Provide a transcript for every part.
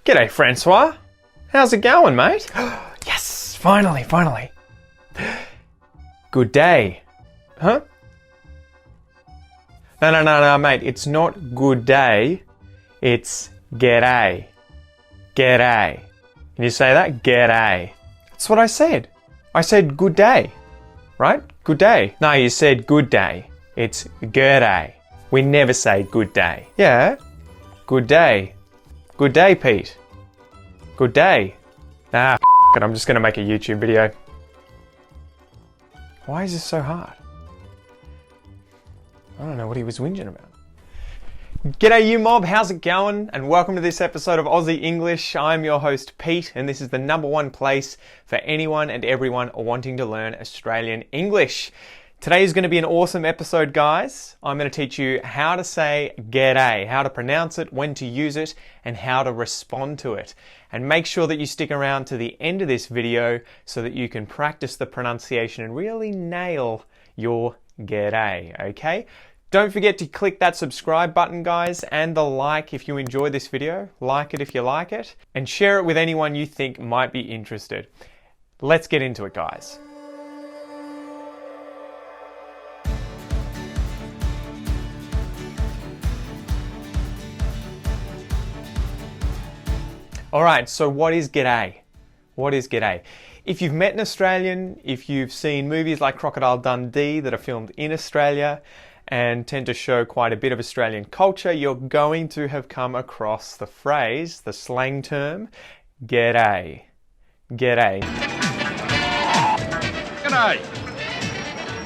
G'day, Francois. How's it going, mate? Yes, finally. Good day. Huh? No, mate. It's not good day. It's g'day. G'day. Can you say that? G'day. That's what I said. I said good day. Right? Good day. No, you said good day. It's g'day. We never say good day. Yeah. Good day. Good day, Pete. Good day. Ah, it. I'm just going to make a YouTube video. Why is this so hard? I don't know what he was whinging about. G'day you mob, how's it going? And welcome to this episode of Aussie English. I'm your host Pete, and this is the #1 place for anyone and everyone wanting to learn Australian English. Today is going to be an awesome episode, guys. I'm going to teach you how to say g'day, how to pronounce it, when to use it, and how to respond to it. And make sure that you stick around to the end of this video so that you can practice the pronunciation and really nail your g'day, okay? Don't forget to click that subscribe button, guys, and the like if you enjoy this video. Like it if you like it, and share it with anyone you think might be interested. Let's get into it, guys. Alright, so what is g'day? What is g'day? If you've met an Australian, if you've seen movies like Crocodile Dundee that are filmed in Australia and tend to show quite a bit of Australian culture, you're going to have come across the phrase, the slang term, g'day. G'day. G'day.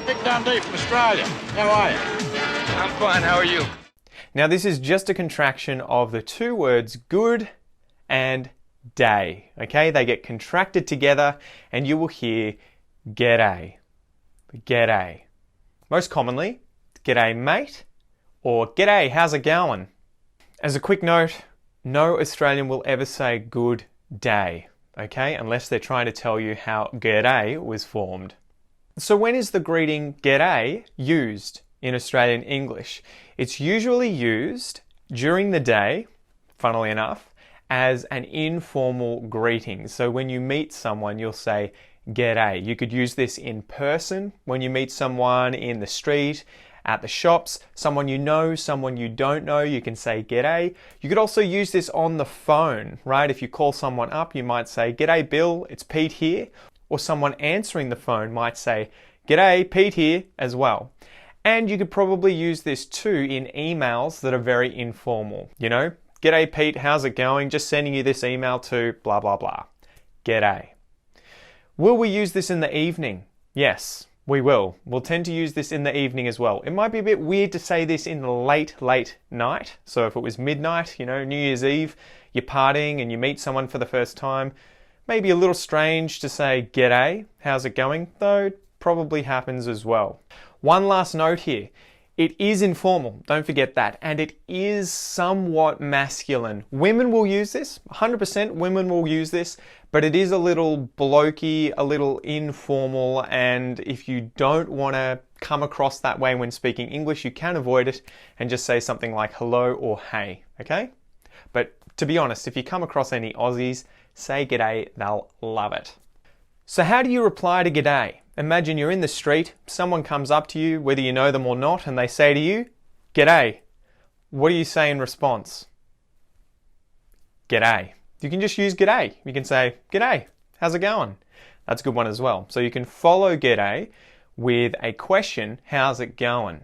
Mick Dundee from Australia. How are you? I'm fine, how are you? Now this is just a contraction of the two words good and day, okay? They get contracted together and you will hear g'day, g'day. Most commonly, g'day mate, or g'day, how's it going? As a quick note, no Australian will ever say good day, okay? Unless they're trying to tell you how g'day was formed. So when is the greeting g'day used in Australian English? It's usually used during the day, funnily enough, as an informal greeting. So when you meet someone, you'll say g'day. You could use this in person when you meet someone in the street, at the shops, someone you know, someone you don't know, you can say g'day. You could also use this on the phone, right? If you call someone up, you might say, g'day Bill, it's Pete here. Or someone answering the phone might say, g'day, Pete here as well. And you could probably use this too in emails that are very informal, you know? G'day Pete, how's it going? Just sending you this email to blah, blah, blah. G'day. Will we use this in the evening? Yes, we will. We'll tend to use this in the evening as well. It might be a bit weird to say this in the late night. So if it was midnight, you know, New Year's Eve, you're partying and you meet someone for the first time, maybe a little strange to say g'day, how's it going? Though it probably happens as well. One last note here. It is informal, don't forget that, and it is somewhat masculine. Women will use this, 100% women will use this, but it is a little blokey, a little informal, and if you don't want to come across that way when speaking English, you can avoid it and just say something like hello or hey, okay? But to be honest, if you come across any Aussies, say g'day, they'll love it. So how do you reply to g'day? Imagine you're in the street, someone comes up to you, whether you know them or not, and they say to you, g'day. What do you say in response? G'day. You can just use g'day. You can say, g'day, how's it going? That's a good one as well. So you can follow g'day with a question, how's it going?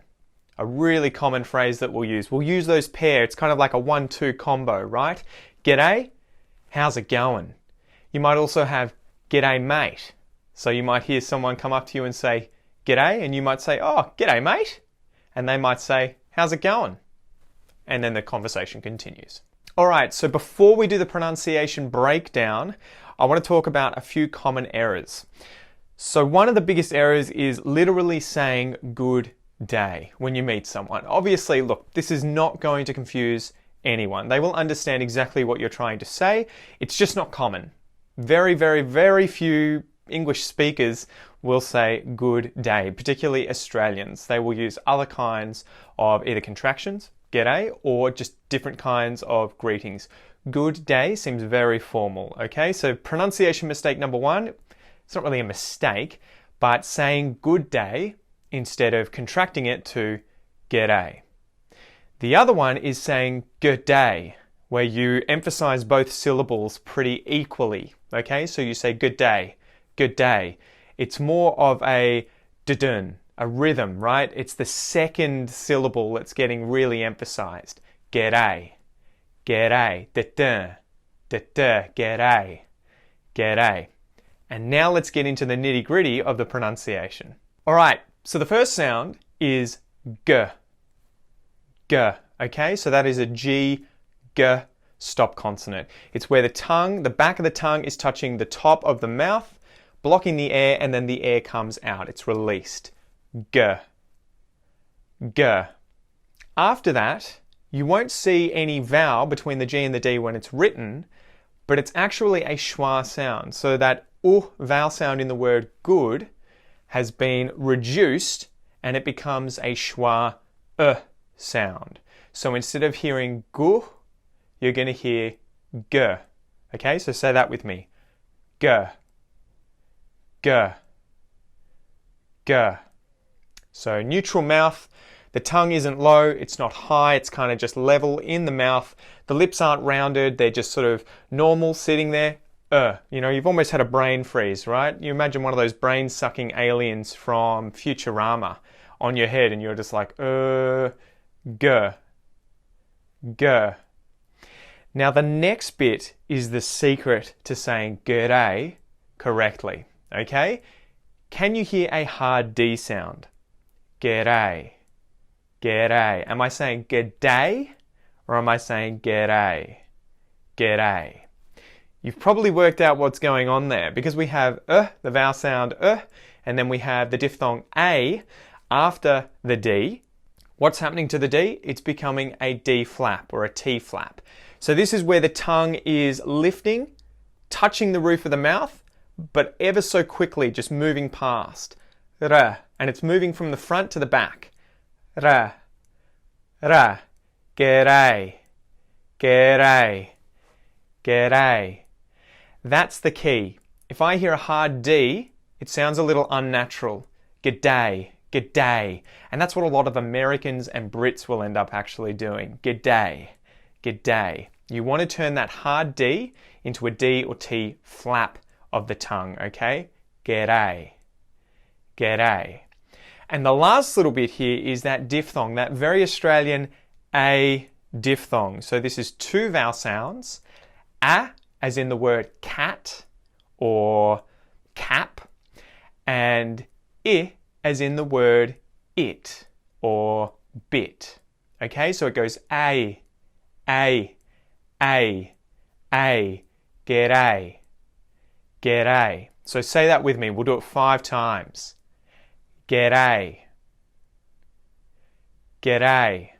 A really common phrase that we'll use. We'll use those pair. It's kind of like a 1-2 combo, right? G'day, how's it going? You might also have g'day mate. So you might hear someone come up to you and say, g'day, and you might say, oh, g'day mate. And they might say, how's it going? And then the conversation continues. All right, so before we do the pronunciation breakdown, I want to talk about a few common errors. So one of the biggest errors is literally saying good day when you meet someone. Obviously, look, this is not going to confuse anyone. They will understand exactly what you're trying to say. It's just not common. Very, very, very few English speakers will say good day, particularly Australians. They will use other kinds of either contractions, g'day, or just different kinds of greetings. Good day seems very formal, okay? So pronunciation mistake number one, it's not really a mistake, but saying good day instead of contracting it to g'day. The other one is saying good day, where you emphasize both syllables pretty equally, okay? So you say good day, good day. It's more of a dudun, a rhythm, right? It's the second syllable that's getting really emphasized. G'day, g'day, dudun, dudun, g'day, g'day. And now let's get into the nitty-gritty of the pronunciation. All right, so the first sound is g. G, okay? So that is a G, G stop consonant. It's where the tongue, the back of the tongue is touching the top of the mouth, blocking the air, and then the air comes out. It's released. G. G. After that, you won't see any vowel between the G and the D when it's written, but it's actually a schwa sound. So that vowel sound in the word good has been reduced and it becomes a schwa sound. So instead of hearing gu, you're going to hear g. Okay, so say that with me. G. G. G. So neutral mouth. The tongue isn't low, it's not high, it's kind of just level in the mouth. The lips aren't rounded, they're just sort of normal sitting there. You know, you've almost had a brain freeze, right? You imagine one of those brain-sucking aliens from Futurama on your head and you're just like, G. G. Now the next bit is the secret to saying g'day correctly, okay? Can you hear a hard D sound? G'day. G'day. Am I saying g'day or am I saying g'day? G'day. You've probably worked out what's going on there because we have the vowel sound and then we have the diphthong a after the D. What's happening to the D? It's becoming a D flap or a T flap. So this is where the tongue is lifting, touching the roof of the mouth, but ever so quickly just moving past. Ra. And it's moving from the front to the back. Ra. Ra. G'day. G'day. G'day. That's the key. If I hear a hard D, it sounds a little unnatural. G'day. G'day. And that's what a lot of Americans and Brits will end up actually doing. G'day. G'day. You want to turn that hard D into a D or T flap of the tongue, okay? G'day. G'day. And the last little bit here is that diphthong, that very Australian A diphthong. So this is two vowel sounds. A, as in the word cat or cap, and I, as in the word it or bit. Okay, so it goes A, A, A, A, g'day, g'day. So say that with me. We'll do it 5 times. G'day, g'day,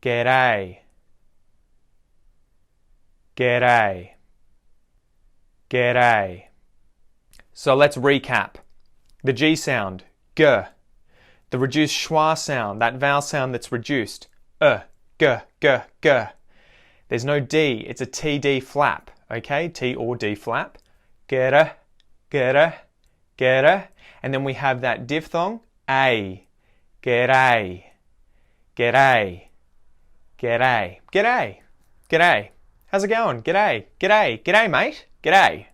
g'day, g'day, g'day. So let's recap. The G sound, G. The reduced schwa sound, that vowel sound that's reduced, G, G, G. There's no D, it's a TD flap, okay? T or D flap. G'day, g'day, g'day. And then we have that diphthong, A. G'day, g'day, g'day, g'day, g'day. How's it going? G'day, g'day, g'day mate, g'day.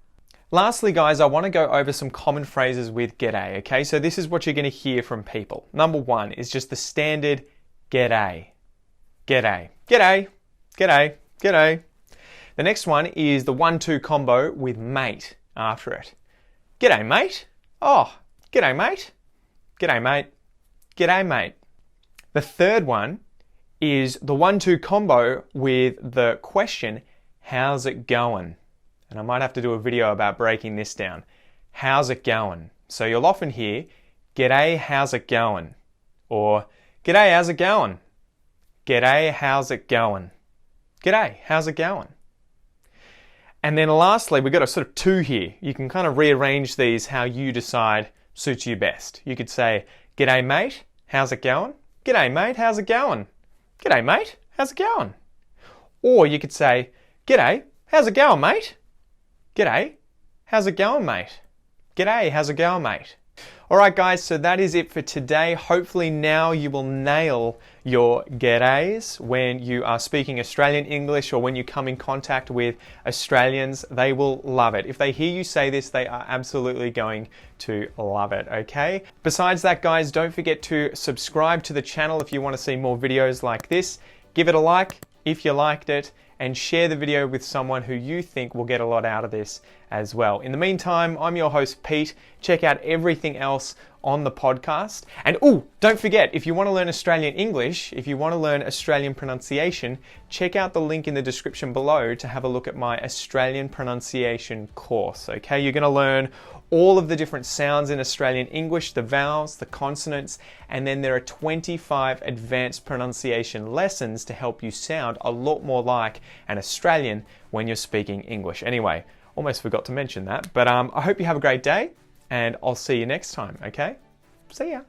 Lastly, guys, I want to go over some common phrases with g'day, okay? So this is what you're going to hear from people. Number 1 is just the standard g'day, g'day, g'day, g'day, g'day. The next one is the 1-2 combo with mate after it. G'day, mate. Oh, g'day, mate. G'day, mate. G'day, mate. The third one is the 1-2 combo with the question, how's it going? And I might have to do a video about breaking this down. How's it going? So you'll often hear, g'day, how's it going? Or, g'day, how's it going? G'day, how's it going? G'day, how's it going? And then lastly, we've got a sort of 2 here. You can kind of rearrange these how you decide suits you best. You could say, g'day, mate, how's it going? G'day mate, how's it going? G'day mate, how's it going? Or you could say, G'day, how's it going mate? G'day, how's it going mate? G'day, how's it going mate? Alright guys, so that is it for today. Hopefully now you will nail your g'days when you are speaking Australian English or when you come in contact with Australians. They will love it. If they hear you say this, they are absolutely going to love it, okay? Besides that guys, don't forget to subscribe to the channel if you want to see more videos like this. Give it a like if you liked it, and share the video with someone who you think will get a lot out of this as well. In the meantime, I'm your host, Pete. Check out everything else on the podcast. And don't forget, if you want to learn Australian English, if you want to learn Australian pronunciation, check out the link in the description below to have a look at my Australian pronunciation course, okay? You're going to learn all of the different sounds in Australian English, the vowels, the consonants, and then there are 25 advanced pronunciation lessons to help you sound a lot more like an Australian when you're speaking English. Anyway, almost forgot to mention that, but I hope you have a great day, and I'll see you next time, okay? See ya.